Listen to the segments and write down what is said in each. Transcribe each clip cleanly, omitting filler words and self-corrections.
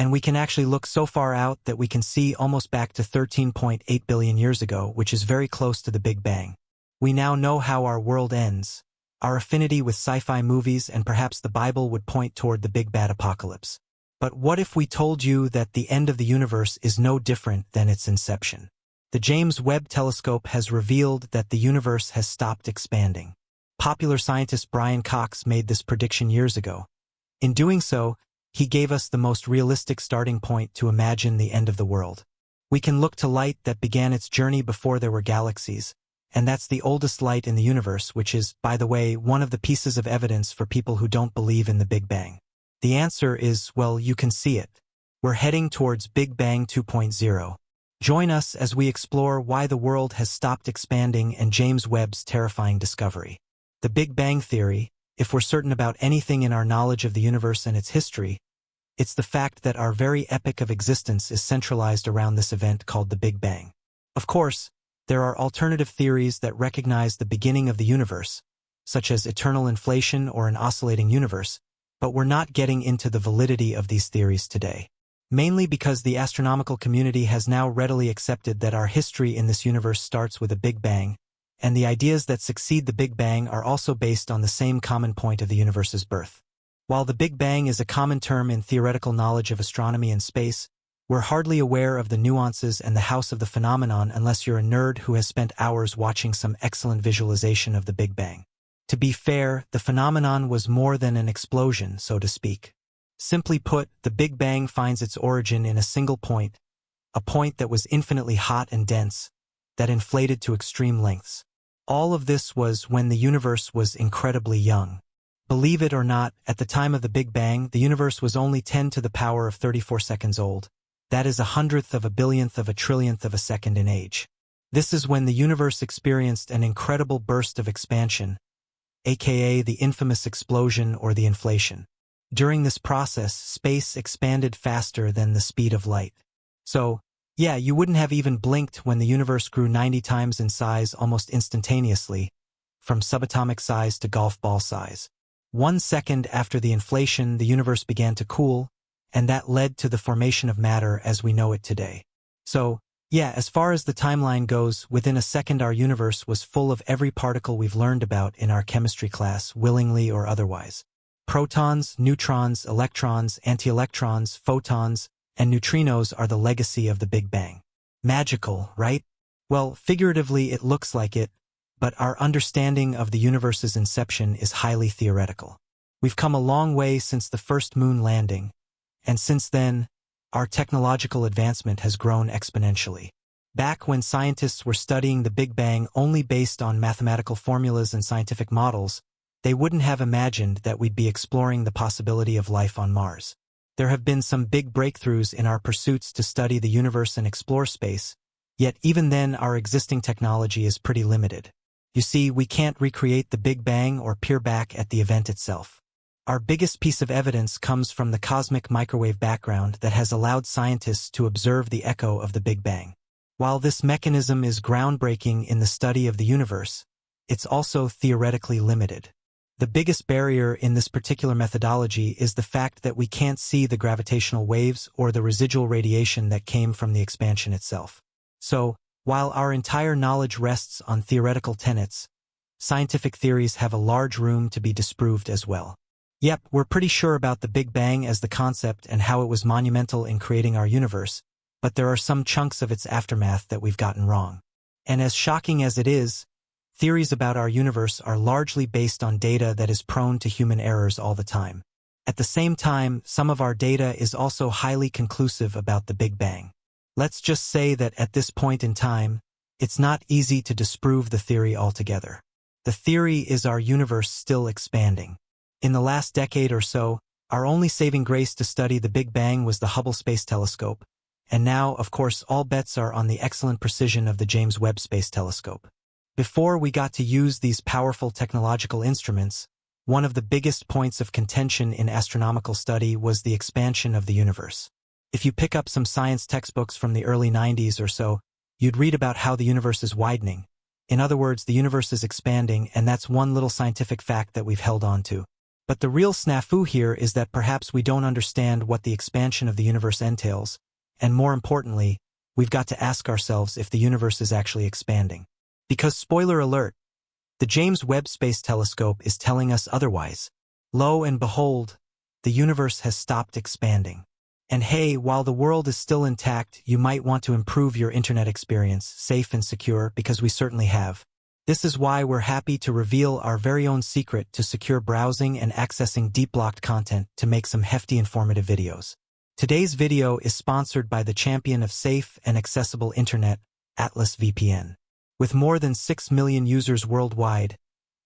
And we can actually look so far out that we can see almost back to 13.8 billion years ago, which is very close to the Big Bang. We now know how our world ends. Our affinity with sci-fi movies and perhaps the Bible would point toward the big bad apocalypse. But what if we told you that the end of the universe is no different than its inception? The James Webb Telescope has revealed that the universe has stopped expanding. Popular scientist Brian Cox made this prediction years ago. In doing so, he gave us the most realistic starting point to imagine the end of the world. We can look to light that began its journey before there were galaxies, and that's the oldest light in the universe, which is, by the way, one of the pieces of evidence for people who don't believe in the Big Bang. The answer is, well, you can see it. We're heading towards Big Bang 2.0. Join us as we explore why the world has stopped expanding and James Webb's terrifying discovery. The Big Bang Theory, if we're certain about anything in our knowledge of the universe and its history, it's the fact that our very epoch of existence is centralized around this event called the Big Bang. Of course, there are alternative theories that recognize the beginning of the universe, such as eternal inflation or an oscillating universe, but we're not getting into the validity of these theories today. Mainly because the astronomical community has now readily accepted that our history in this universe starts with a Big Bang, and the ideas that succeed the Big Bang are also based on the same common point of the universe's birth. While the Big Bang is a common term in theoretical knowledge of astronomy and space, we're hardly aware of the nuances and the house of the phenomenon unless you're a nerd who has spent hours watching some excellent visualization of the Big Bang. To be fair, the phenomenon was more than an explosion, so to speak. Simply put, the Big Bang finds its origin in a single point, a point that was infinitely hot and dense, that inflated to extreme lengths. All of this was when the universe was incredibly young. Believe it or not, at the time of the Big Bang, the universe was only 10 to the power of 34 seconds old. That is 100th of a billionth of a trillionth of a second in age. This is when the universe experienced an incredible burst of expansion, aka the infamous explosion or the inflation. During this process, space expanded faster than the speed of light. So, yeah, you wouldn't have even blinked when the universe grew 90 times in size almost instantaneously, from subatomic size to golf ball size. 1 second after the inflation, the universe began to cool, and that led to the formation of matter as we know it today. So, yeah, as far as the timeline goes, within a second our universe was full of every particle we've learned about in our chemistry class, willingly or otherwise. Protons, neutrons, electrons, anti-electrons, photons, and neutrinos are the legacy of the Big Bang. Magical, right? Well, figuratively it looks like it, but our understanding of the universe's inception is highly theoretical. We've come a long way since the first moon landing, and since then, our technological advancement has grown exponentially. Back when scientists were studying the Big Bang only based on mathematical formulas and scientific models, they wouldn't have imagined that we'd be exploring the possibility of life on Mars. There have been some big breakthroughs in our pursuits to study the universe and explore space, yet even then our existing technology is pretty limited. You see, we can't recreate the Big Bang or peer back at the event itself. Our biggest piece of evidence comes from the cosmic microwave background that has allowed scientists to observe the echo of the Big Bang. While this mechanism is groundbreaking in the study of the universe, it's also theoretically limited. The biggest barrier in this particular methodology is the fact that we can't see the gravitational waves or the residual radiation that came from the expansion itself. So, while our entire knowledge rests on theoretical tenets, scientific theories have a large room to be disproved as well. Yep, we're pretty sure about the Big Bang as the concept and how it was monumental in creating our universe, but there are some chunks of its aftermath that we've gotten wrong. And as shocking as it is, theories about our universe are largely based on data that is prone to human errors all the time. At the same time, some of our data is also highly conclusive about the Big Bang. Let's just say that at this point in time, it's not easy to disprove the theory altogether. The theory is our universe still expanding. In the last decade or so, our only saving grace to study the Big Bang was the Hubble Space Telescope, and now, of course, all bets are on the excellent precision of the James Webb Space Telescope. Before we got to use these powerful technological instruments, one of the biggest points of contention in astronomical study was the expansion of the universe. If you pick up some science textbooks from the early 90s or so, you'd read about how the universe is widening. In other words, the universe is expanding, and that's one little scientific fact that we've held on to. But the real snafu here is that perhaps we don't understand what the expansion of the universe entails, and more importantly, we've got to ask ourselves if the universe is actually expanding. Because spoiler alert, the James Webb Space Telescope is telling us otherwise. Lo and behold, the universe has stopped expanding. And hey, while the world is still intact, you might want to improve your internet experience, safe and secure, because we certainly have. This is why we're happy to reveal our very own secret to secure browsing and accessing deep-locked content to make some hefty informative videos. Today's video is sponsored by the champion of safe and accessible internet, Atlas VPN. With more than 6 million users worldwide,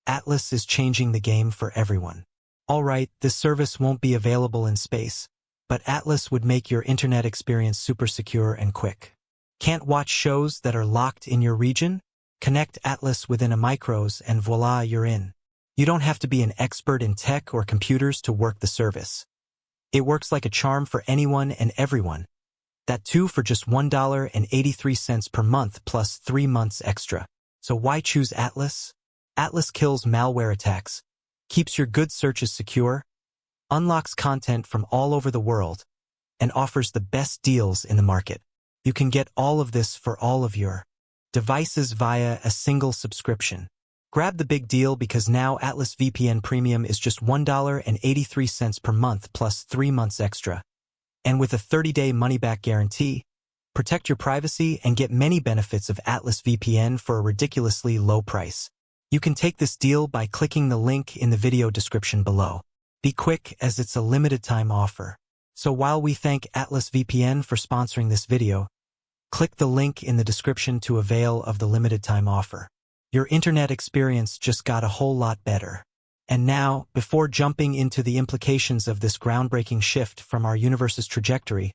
Atlas is changing the game for everyone. Alright, this service won't be available in space, but Atlas would make your internet experience super secure and quick. Can't watch shows that are locked in your region? Connect Atlas within a micros and voila, you're in. You don't have to be an expert in tech or computers to work the service. It works like a charm for anyone and everyone. That too for just $1.83 per month plus 3 months extra. So why choose Atlas? Atlas kills malware attacks, keeps your good searches secure, unlocks content from all over the world, and offers the best deals in the market. You can get all of this for all of your devices via a single subscription. Grab the big deal because now Atlas VPN Premium is just $1.83 per month plus 3 months extra. And with a 30-day money-back guarantee, protect your privacy and get many benefits of Atlas VPN for a ridiculously low price. You can take this deal by clicking the link in the video description below. Be quick as it's a limited-time offer. So while we thank Atlas VPN for sponsoring this video, click the link in the description to avail of the limited-time offer. Your internet experience just got a whole lot better. And now, before jumping into the implications of this groundbreaking shift from our universe's trajectory,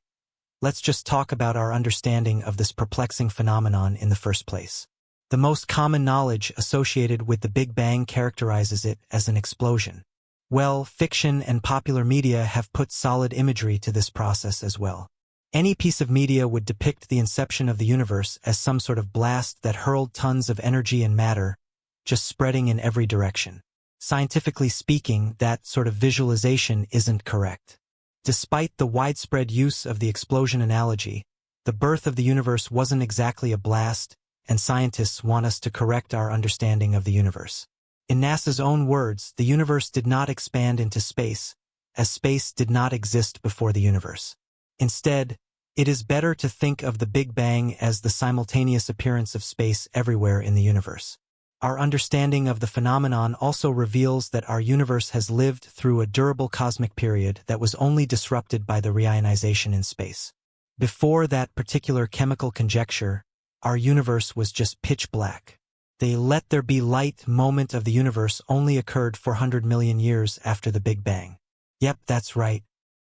let's just talk about our understanding of this perplexing phenomenon in the first place. The most common knowledge associated with the Big Bang characterizes it as an explosion. Well, fiction and popular media have put solid imagery to this process as well. Any piece of media would depict the inception of the universe as some sort of blast that hurled tons of energy and matter, just spreading in every direction. Scientifically speaking, that sort of visualization isn't correct. Despite the widespread use of the explosion analogy, the birth of the universe wasn't exactly a blast, and scientists want us to correct our understanding of the universe. In NASA's own words, the universe did not expand into space, as space did not exist before the universe. Instead, it is better to think of the Big Bang as the simultaneous appearance of space everywhere in the universe. Our understanding of the phenomenon also reveals that our universe has lived through a durable cosmic period that was only disrupted by the reionization in space. Before that particular chemical conjecture, our universe was just pitch black. The let there be light moment of the universe only occurred 400 million years after the Big Bang. Yep, that's right.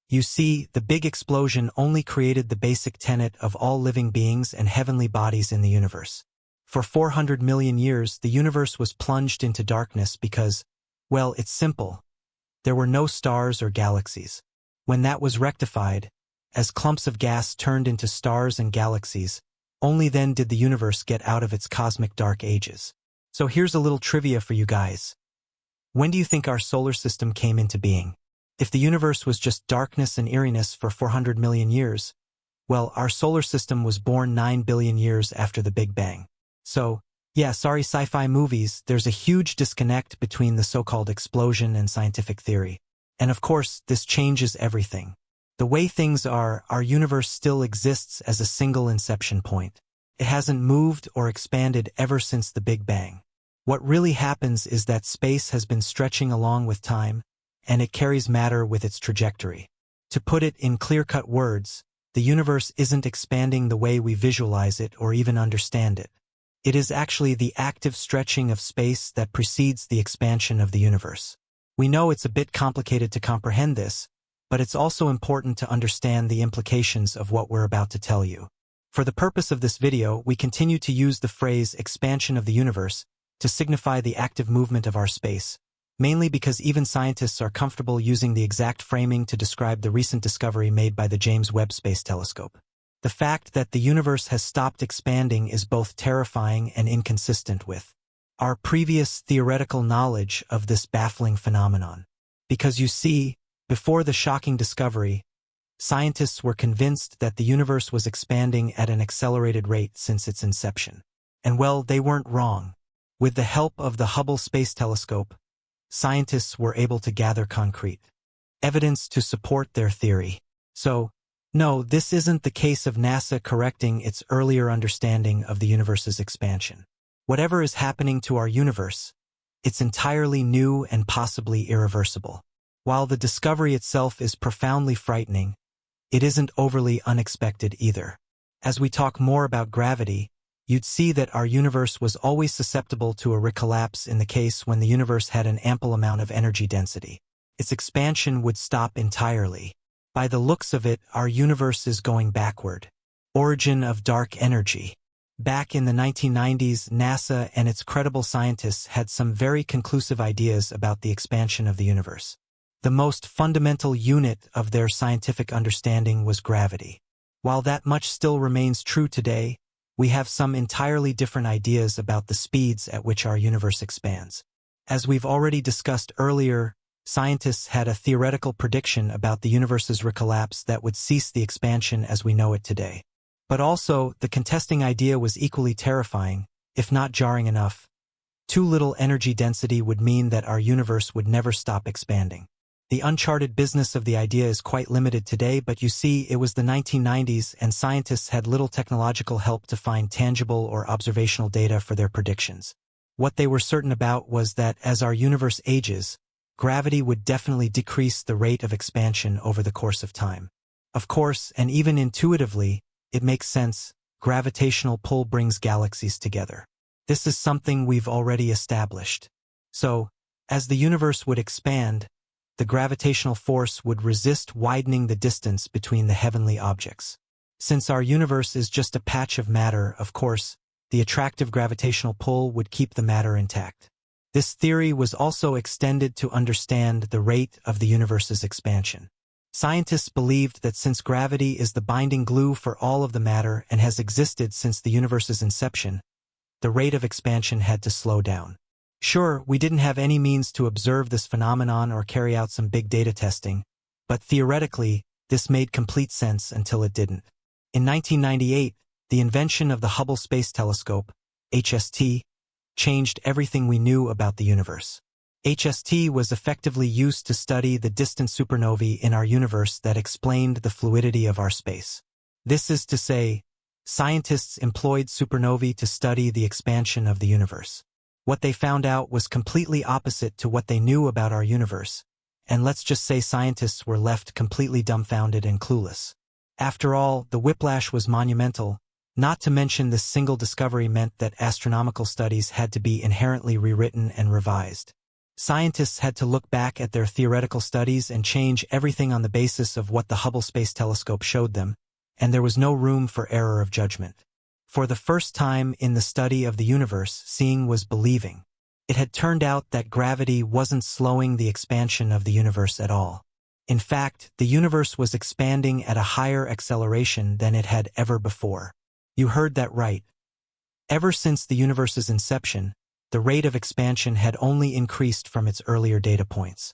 You see, the big explosion only created the basic tenet of all living beings and heavenly bodies in the universe. For 400 million years, the universe was plunged into darkness because, well, it's simple. There were no stars or galaxies. When that was rectified, as clumps of gas turned into stars and galaxies, only then did the universe get out of its cosmic dark ages. So here's a little trivia for you guys. When do you think our solar system came into being? If the universe was just darkness and eeriness for 400 million years, well, our solar system was born 9 billion years after the Big Bang. So, yeah, sorry sci-fi movies, there's a huge disconnect between the so-called explosion and scientific theory. And of course, this changes everything. The way things are, our universe still exists as a single inception point. It hasn't moved or expanded ever since the Big Bang. What really happens is that space has been stretching along with time, and it carries matter with its trajectory. To put it in clear-cut words, the universe isn't expanding the way we visualize it or even understand it. It is actually the active stretching of space that precedes the expansion of the universe. We know it's a bit complicated to comprehend this, but it's also important to understand the implications of what we're about to tell you. For the purpose of this video, we continue to use the phrase expansion of the universe to signify the active movement of our space, mainly because even scientists are comfortable using the exact framing to describe the recent discovery made by the James Webb Space Telescope. The fact that the universe has stopped expanding is both terrifying and inconsistent with our previous theoretical knowledge of this baffling phenomenon. Because you see, before the shocking discovery, scientists were convinced that the universe was expanding at an accelerated rate since its inception. And well, they weren't wrong. With the help of the Hubble Space Telescope, scientists were able to gather concrete evidence to support their theory. So, no, this isn't the case of NASA correcting its earlier understanding of the universe's expansion. Whatever is happening to our universe, it's entirely new and possibly irreversible. While the discovery itself is profoundly frightening, it isn't overly unexpected either. As we talk more about gravity, you'd see that our universe was always susceptible to a recollapse in the case when the universe had an ample amount of energy density. Its expansion would stop entirely. By the looks of it, our universe is going backward. Origin of dark energy. Back in the 1990s, NASA and its credible scientists had some very conclusive ideas about the expansion of the universe. The most fundamental unit of their scientific understanding was gravity. While that much still remains true today, we have some entirely different ideas about the speeds at which our universe expands. As we've already discussed earlier, scientists had a theoretical prediction about the universe's recollapse that would cease the expansion as we know it today. But also, the contesting idea was equally terrifying, if not jarring enough. Too little energy density would mean that our universe would never stop expanding. The uncharted business of the idea is quite limited today, but you see, it was the 1990s and scientists had little technological help to find tangible or observational data for their predictions. What they were certain about was that as our universe ages, gravity would definitely decrease the rate of expansion over the course of time. Of course, and even intuitively, it makes sense, gravitational pull brings galaxies together. This is something we've already established. So, as the universe would expand, the gravitational force would resist widening the distance between the heavenly objects. Since our universe is just a patch of matter, of course, the attractive gravitational pull would keep the matter intact. This theory was also extended to understand the rate of the universe's expansion. Scientists believed that since gravity is the binding glue for all of the matter and has existed since the universe's inception, the rate of expansion had to slow down. Sure, we didn't have any means to observe this phenomenon or carry out some big data testing, but theoretically, this made complete sense until it didn't. In 1998, the invention of the Hubble Space Telescope, HST, changed everything we knew about the universe. HST was effectively used to study the distant supernovae in our universe that explained the fluidity of our space. This is to say, scientists employed supernovae to study the expansion of the universe. What they found out was completely opposite to what they knew about our universe, and let's just say scientists were left completely dumbfounded and clueless. After all, the whiplash was monumental. Not to mention this single discovery meant that astronomical studies had to be inherently rewritten and revised. Scientists had to look back at their theoretical studies and change everything on the basis of what the Hubble Space Telescope showed them, and there was no room for error of judgment. For the first time in the study of the universe, seeing was believing. It had turned out that gravity wasn't slowing the expansion of the universe at all. In fact, the universe was expanding at a higher acceleration than it had ever before. You heard that right. Ever since the universe's inception, the rate of expansion had only increased from its earlier data points.